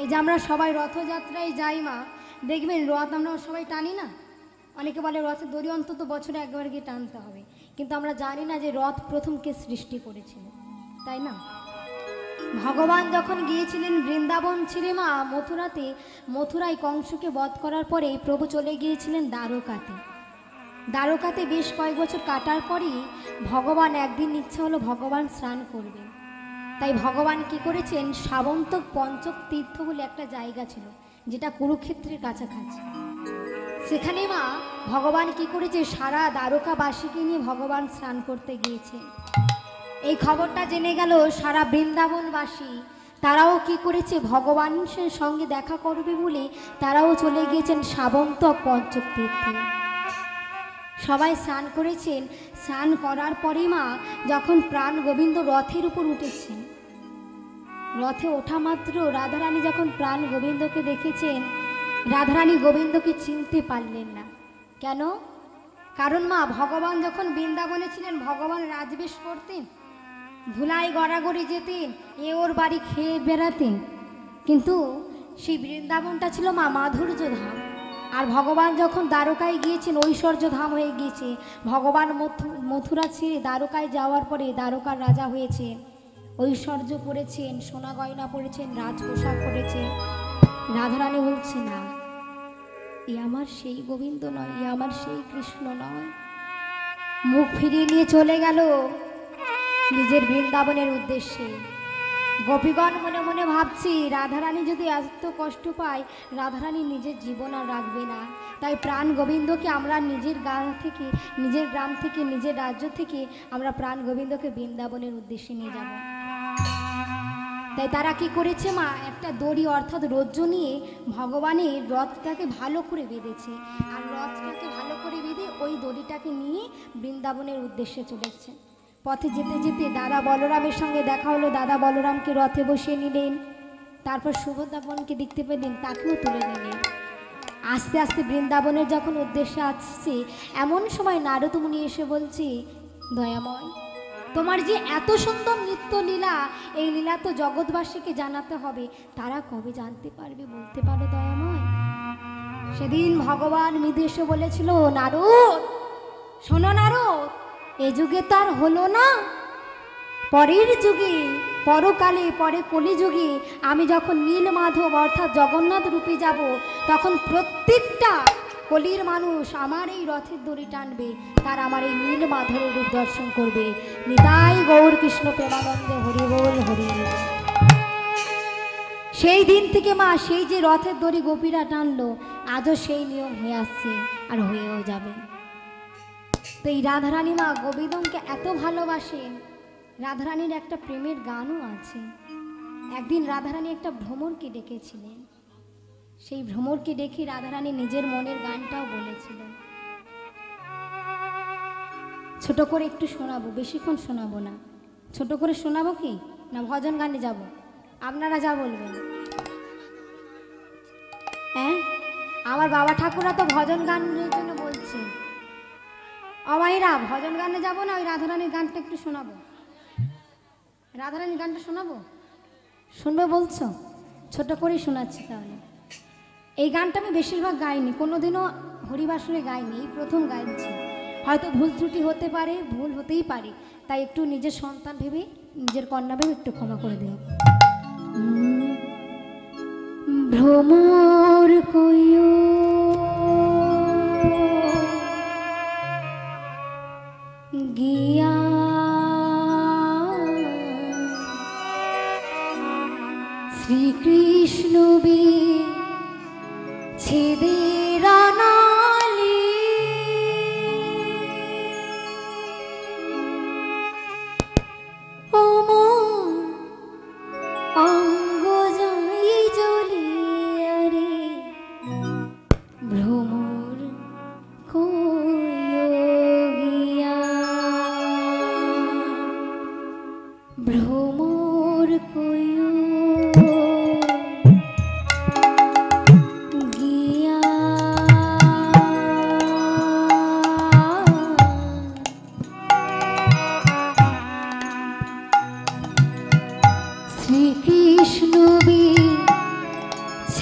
এই যে আমরা সবাই রথযাত্রায় যাই মা, দেখবেন রথ আমরা সবাই টানি না। অনেকে বলে রথের দড়ি অন্তত বছরে একবার গিয়ে টানতে হবে, কিন্তু আমরা জানি না যে রথ প্রথম কে সৃষ্টি করেছিল, তাই না? ভগবান যখন গিয়েছিলেন বৃন্দাবন ছেড়ে মা মথুরাতে, মথুরায় কংসকে বধ করার পরে প্রভু চলে গিয়েছিলেন দ্বারকাতে। দ্বারকাতে বেশ কয়েক বছর কাটার পরই ভগবান একদিন ইচ্ছা হলো ভগবান স্নান করবেন। তাই ভগবান কি করেছেন, সাবন্তক পঞ্চক তীর্থ বলে একটা জায়গা ছিল যেটা কুরুক্ষেত্রের কাছাকাছি। সেখানে মা ভগবান কি করেছে, সারা দ্বারকাবাসীকে নিয়ে ভগবান স্নান করতে গিয়েছে। এই খবরটা জেনে গেল সারা বৃন্দাবনবাসী, তারাও কি করেছে, ভগবানের সঙ্গে দেখা করবে বলে তারাও চলে গিয়েছেন সাবন্তক পঞ্চক তীর্থে। সবাই স্নান করেছেন। স্নান করার পরে মা যখন প্রাণ গোবিন্দ রথের উপর উঠেছেন, রথে ওঠা মাত্র রাধারানী যখন প্রাণ গোবিন্দকে দেখেছেন, রাধারানী গোবিন্দকে চিনতে পারলেন না। কেন? কারণ মা ভগবান যখন বৃন্দাবনে ছিলেন, ভগবান রাজবেশ করতেন, ধুলাই গড়াগড়ি যেতেন, এ ওর বাড়ি খেয়ে বেড়াতেন, কিন্তু সেই বৃন্দাবনটা ছিল মা মাধুর্য ধাম। আর ভগবান যখন দ্বারকায় গিয়েছেন ঐশ্বর্য ধাম হয়ে গিয়েছে। ভগবান মথুরা ছেড়ে দ্বারকায় যাওয়ার পরে দ্বারকার রাজা হয়েছেন, ঐশ্বর্য পড়েছেন, সোনা গয়না পড়েছেন, রাজপোশাক পড়েছেন। রাধারানী বলছে না, এ আমার সেই গোবিন্দ নয়, এ আমার সেই কৃষ্ণ নয়। মুখ ফিরিয়ে নিয়ে চলে গেল নিজের বৃন্দাবনের উদ্দেশ্যে। গোপীগণ মনে মনে ভাবছি, রাধারানী যদি এত কষ্ট পায়, রাধারানী নিজের জীবন আর রাখবে না। তাই প্রাণ গোবিন্দকে আমরা নিজের গ্রাম থেকে, নিজের গ্রাম থেকে, নিজের রাজ্য থেকে আমরা প্রাণ গোবিন্দকে বৃন্দাবনের উদ্দেশ্যে নিয়ে যাব। তাই তারা কি করেছে মা, একটা দড়ি অর্থাৎ রজ্জু নিয়ে ভগবানের রথটাকে ভালো করে বেঁধেছে। আর রথটাকে ভালো করে বেঁধে ওই দড়িটাকে নিয়ে বৃন্দাবনের উদ্দেশ্যে চলেছে। পথে যেতে যেতে দাদা বলরামের সঙ্গে দেখা হলো। দাদা বলরামকে রথে বসিয়ে নিলেন। তারপর সুভদ্রা বোনকে দেখতে পেলেন, তাকেও তুলে নিলেন। আস্তে আস্তে বৃন্দাবনের যখন উদ্দেশ্যে আসছে, এমন সময় নারদ মুনি এসে বলছে, দয়াময়, তোমার যে এত সুন্দর নৃত্য লীলা, এই লীলা তো জগৎবাসীকে জানাতে হবে। তারা কবে জানতে পারবে, বলতে পারো দয়াময়? সেদিন ভগবান মৃদু এসে বলেছিল, নারদ শোনো নারদ, এ যুগে তো আর হলো না, পরের যুগে, পরকালে, পরে কলিযুগে আমি যখন নীল মাধব অর্থাৎ জগন্নাথ রূপে যাব, তখন প্রত্যেকটা কলির মানুষ আমার এই রথের দড়ি টানবে, তার আমার এই নীল মাধবের রূপ দর্শন করবে। নিতাই গৌর কৃষ্ণ প্রেমানন্দে হরি বল হরি। সেই দিন থেকে মা সেই যে রথের দড়ি গোপীরা টানলো, আজও সেই নিয়ম হয়ে আসছে আর হয়েও যাবে। তো এই রাধারানী মা গোবিন্দকে এত ভালোবাসেন। রাধারানীর একটা প্রেমের গানও আছে। একদিন রাধারানী একটা ভ্রমরকে ডেকেছিলেন। সেই ভ্রমরকে ডেকে রাধারানী নিজের মনের গানটাও বলেছিলেন। ছোট করে একটু শোনাবো, বেশিক্ষণ শোনাবো না। ছোট করে শোনাবো কি না ভজন গানে যাব? আপনারা যা বলবেন। হ্যাঁ, আমার বাবা ঠাকুরা তো ভজন গানের জন্য বলছেন। অমাইরা ভজন গানে যাব না, ওই রাধারানীর গানটা একটু শোনাবো। রাধারানীর গানটা শোনাবো, শুনবে বলছো? ছোট করেই শোনাচ্ছি তাহলে। এই গানটা আমি বেশিরভাগ গাইনি, কোনোদিনও হরিবাসরে গাইনি, এই প্রথম গাইছি। হয়তো ভুল ত্রুটি হতে পারে, ভুল হতেই পারে, তাই একটু নিজের সন্তান ভেবে, নিজের কন্যা ভেবে একটু ক্ষমা করে দিও। ভ্রমর কইও গিয়া শ্রীকৃষ্ণ ছেদের নালি, অমন অঙ্গ যাই জ্বলিয়া রে, ভ্রমর কইও গিয়া, ভ্রমর কইও গিয়া।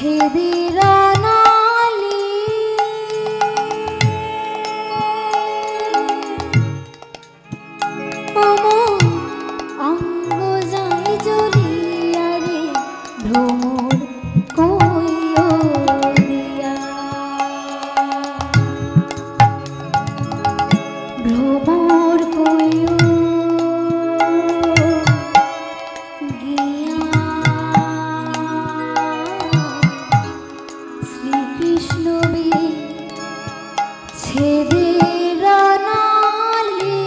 ছেদের নালি অমন অঙ্গ যাই জ্বলিয়া রে ভ্রমর কইও দিয়া ভ্রমর কইও গিয়া শ্রীকৃষ্ণ ছেদের নালি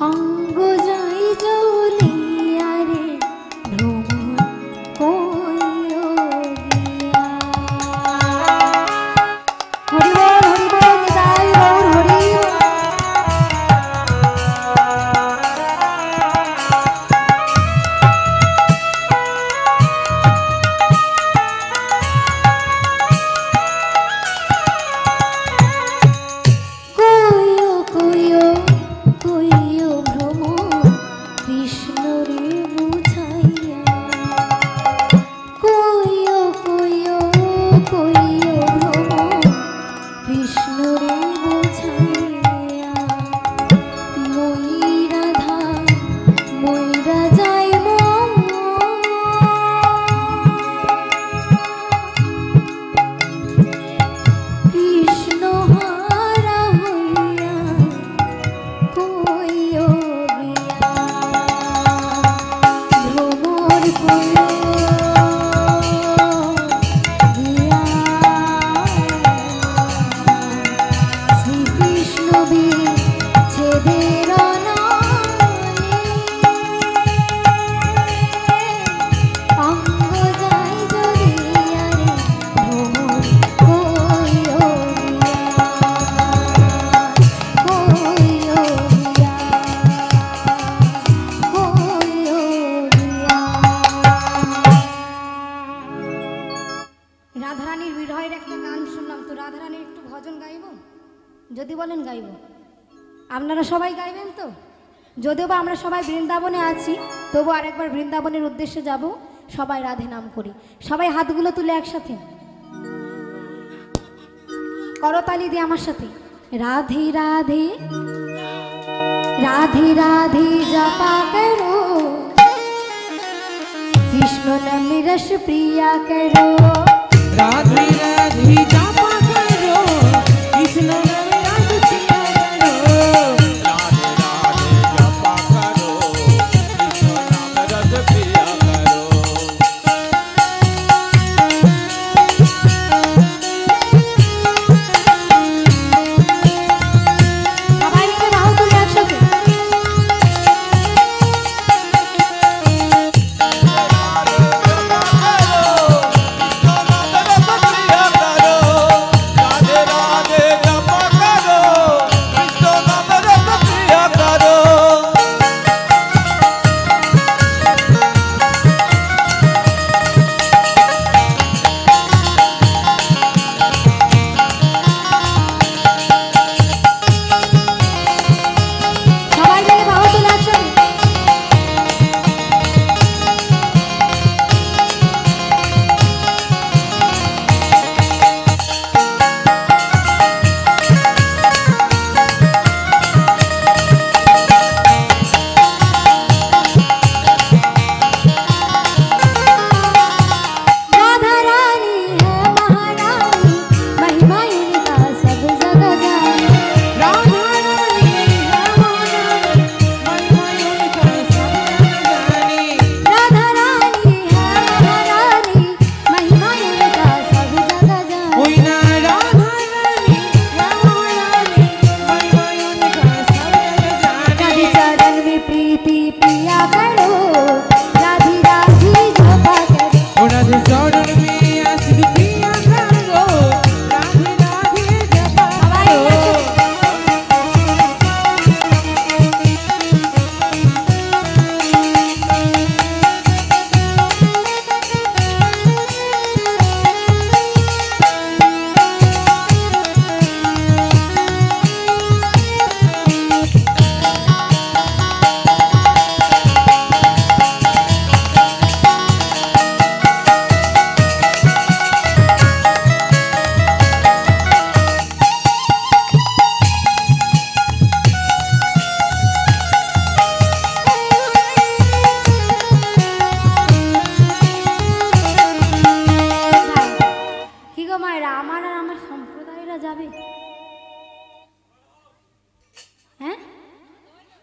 অঙ্গ যাই জ্বলিয়া রে ভ্রমর কইও গিয়া। হরি বল নিতাই গৌর হরি। কইও কইও কইও ভ্রমর কৃষ্ণ রে বুঝাইয়া কইও কইও কইও ভ্রমর কৃষ্ণ রে বুঝাইয়া মই রাধা মইরা যাই কৃষ্ণ হারা হইয়া কইও গিয়া ভ্রমর কইও গিয়া শ্রীকৃষ্ণ ছেদের নালি অঙ্গ যাই জ্বলিয়া রে ভ্রমর কইও গিয়া কইও গিয়া কইও গিয়া। রাধারানীর বিরহের একটা গান শুনলাম, তো রাধারানীর একটু ভজন গাইব, যদি বলেন গাইব। আপনারা সবাই গাইবেন তো? যদিও বা আমরা সবাই বৃন্দাবনে আছি, তবু আরেকবার বৃন্দাবনের উদ্দেশ্যে যাব, সবাই রাধে নাম করি। সবাই হাতগুলো তুলে একসাথে করতালি দিয়ে আমার সাথে রাধে রাধে রাধে রাধे जपा करो कृष्ण नाम रस प्रिया करो राधे राधे जपा करो कृष्ण नाम रस प्रिया करो राधे राधे जपा करो कृष्ण नाम रस प्रिया करो সবাই মিলে বাহু তুলে একসাথে कृष्ण नाम रस प्रिया करो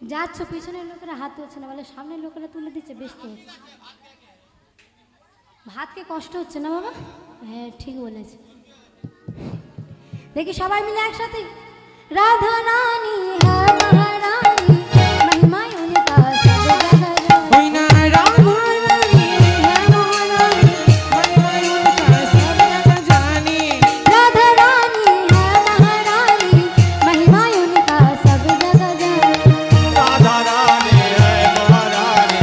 যাচ্ছ পিছনের লোকেরা হাত তুলছে না, বলে সামনের লোকেরা তুলে দিচ্ছে, বেশ তো হচ্ছে। ভাতকে কষ্ট হচ্ছে না বাবা? হ্যাঁ ঠিক বলেছে। দেখি সবাই মিলে একসাথে, রাধা রানী হ্যাঁ মহারানী महिमा उनका सब जगह जाने। ওই না রাধা রানী হ্যাঁ মহারানী महिमा उनका सब जगह जाने। राधा रानी है महारानी महिमा उनका सब जगह जाने। राधा रानी है महारानी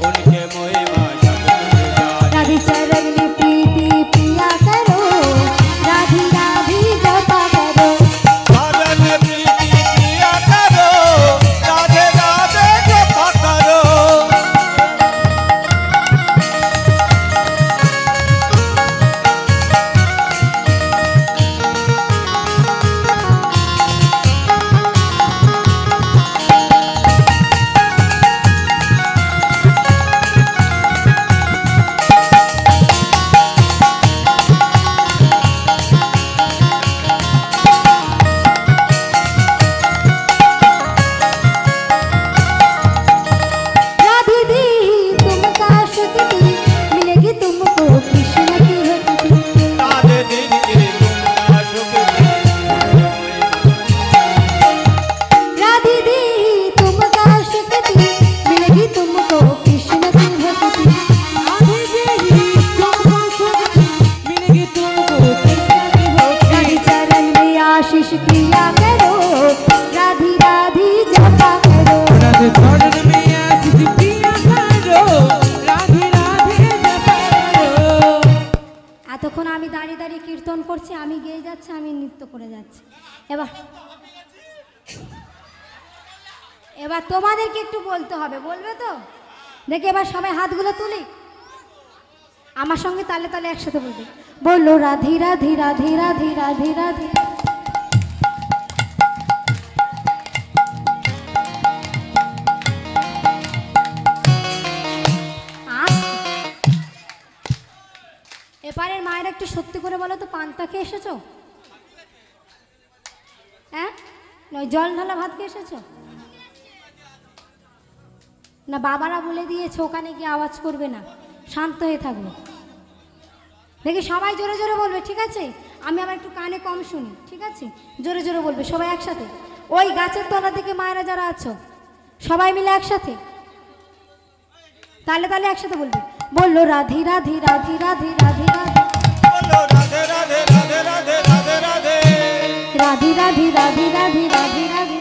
उनके महिमा सब जग जाने। राधे चरण में प्रीति पिया करो, राधी राधी जपा करो। साधन में प्रीति किया करो, राधे राधे जपा करो। राधी दी तुमका शुक्ति मिलेगी तुमको कृष्ण की भक्ति। राधे दिन की तुमका शुक्ति, राधी दी तुमका शुक्ति मिलेगी तुमको कृष्ण की भक्ति। आधे देही तुमको सुक्ति मिलेगी तुमको कृष्ण की भक्ति। राधी चरण में आशीष किया करो, राधी राधी जपा करो। राधे चरण में आशीष पिया करो, राधे राधे जपा करो। এতক্ষণ আমি দাঁড়িয়ে দাঁড়িয়ে কীর্তন করছি, আমি গেয়ে যাচ্ছি, আমি নৃত্য করে যাচ্ছি। এবার এবার তোমাদেরকে একটু বলতে হবে, বলবে তো? দেখে এবার সবাই হাতগুলো তুলি, আমার সঙ্গে তালে তালে একসাথে বলবে, বললো রাধি রাধি রাধি রাধি রাধি রাধি। এপারের মায়েরা একটু সত্যি করে বলো তো, পান্তা খেয়ে এসেছো? হ্যাঁ, নয় জল ঢালা ভাত খেয়ে এসেছো? না বাবারা বলে দিয়েছে ওখানে গিয়ে আওয়াজ করবে না, শান্ত হয়ে থাকবে। দেখি সবাই জোরে জোরে বলবে, ঠিক আছে? আমি আবার একটু কানে কম শুনি, ঠিক আছে? জোরে জোরে বলবে সবাই একসাথে। ওই গাছের তলা থেকে মায়েরা যারা আছো সবাই মিলে একসাথে তালে তালে একসাথে বলবে, বললো রাধি রাধি রাধি রাধি রাধি রাধি। बोलो राधे राधे राधे राधे राधे राधे। राधी राधी राधी राधी राधी राधी।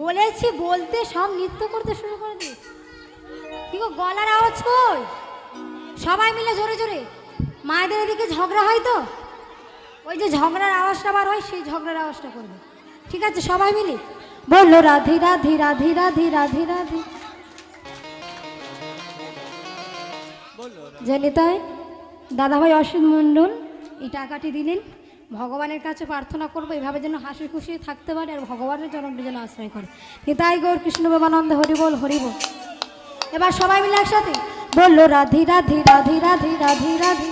বলেছি বলতে সব নৃত্য করতে শুরু করে দিয়েছে। কি গো গলার আওয়াজ কই? সবাই মিলে জোরে জোরে। মায়েদের এদিকে ঝগড়া হয় তো, ওই যে ঝগড়ার আওয়াজটা বার হয়, সেই ঝগড়ার আওয়াজটা করবে, ঠিক আছে? সবাই মিলে বললো রাধি রাধি রাধি রাধি রাধি রাধি। জেনিতাই দাদাভাই অসিত মণ্ডল এই টাকাটি দিলেন, ভগবানের কাছে প্রার্থনা করবো এভাবে যেন হাসি খুশি থাকতে পারে আর ভগবানের চরণে যেন আশ্রয় করে। নিতাই গৌর কৃষ্ণ প্রেমানন্দ হরিবোল হরিবোল। এবার সবাই মিলে একসাথে বললো রাধি রাধি রাধি রাধি রাধি রাধি।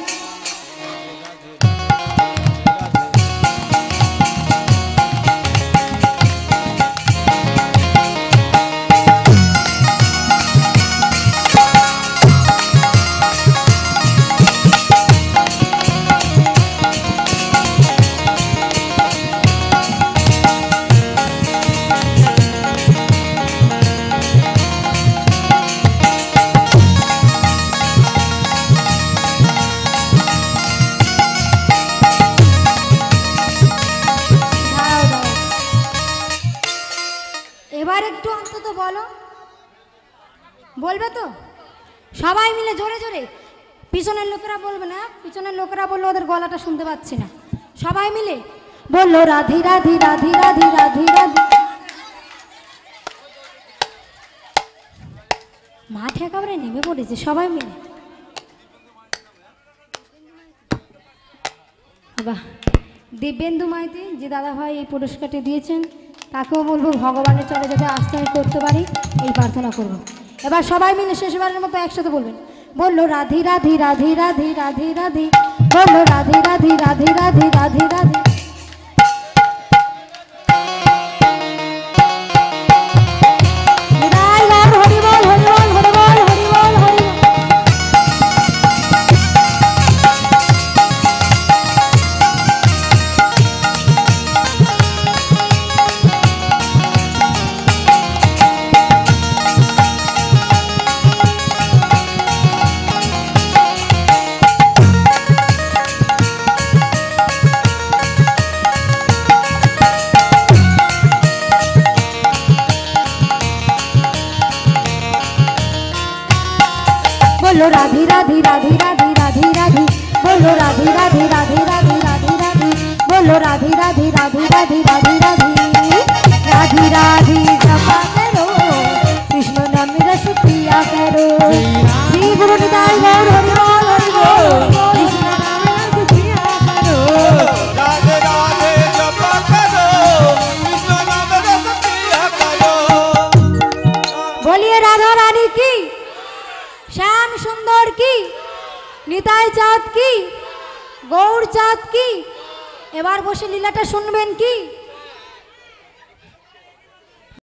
একটু অন্তত বলো, বলবে তো সবাই মিলে জোরে জোরে। পিছনের লোকেরা বলবে না, পিছনের লোকেরা বললে ওদের গলাটা শুনতে পাচ্ছি না। সবাই মিলে বললো রাধি রাধি রাধি রাধি রাধি রাধি। মাঠে একেবারে নেমে পড়েছে সবাই মিলে। বাহ, দিব্যেন্দু মাইতি যে দাদা ভাই এই পুরস্কারটি দিয়েছেন তাকেও বলবো ভগবানের চলে যাতে আস্তে আমি করতে পারি এই প্রার্থনা করব। এবার সবাই মিলে শেষবারের মতো একসাথে বলবেন, বললো রাধি রাধি রাধি রাধি রাধি রাধি, বললো রাধি রাধি রাধি রাধি রাধি রাধি। হরি বল হরি বল হরি বল হরি বল হরি বল। बोलो राधी राधी राधी राधी राधी राधी, बोलो राधी राधी राधी राधी राधी राधी, बोलो राधी राधी राधी राधी राधी राधी। राधी राधी जपा करो कृष्ण नाम रस पिया करो। श्री गुरु निताई गौर हरि बोल हरि बोल, कृष्ण नाम रस पिया करो। राधे राधे जपा करो कृष्ण नाम रस पिया करो। बोलिए राधा रानी की, श्याम सुंदर की, निताई चाँद की, गौर चाँद की। এবার বসে লীলাটা শুনবেন কি?